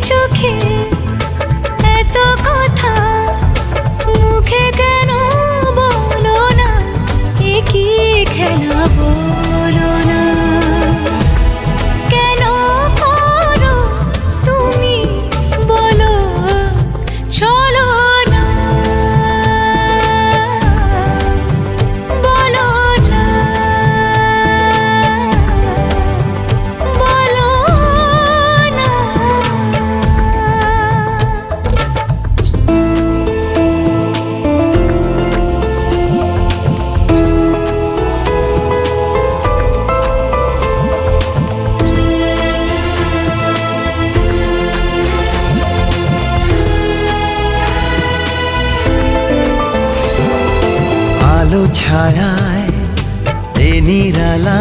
চোখে এত কথা মুখে কেন বলো না, এ কি খেলা বলো না। কেন করো তুমি বলো চলো না, বলো না, বলো না। আলো ছায়ায় এ নিরালা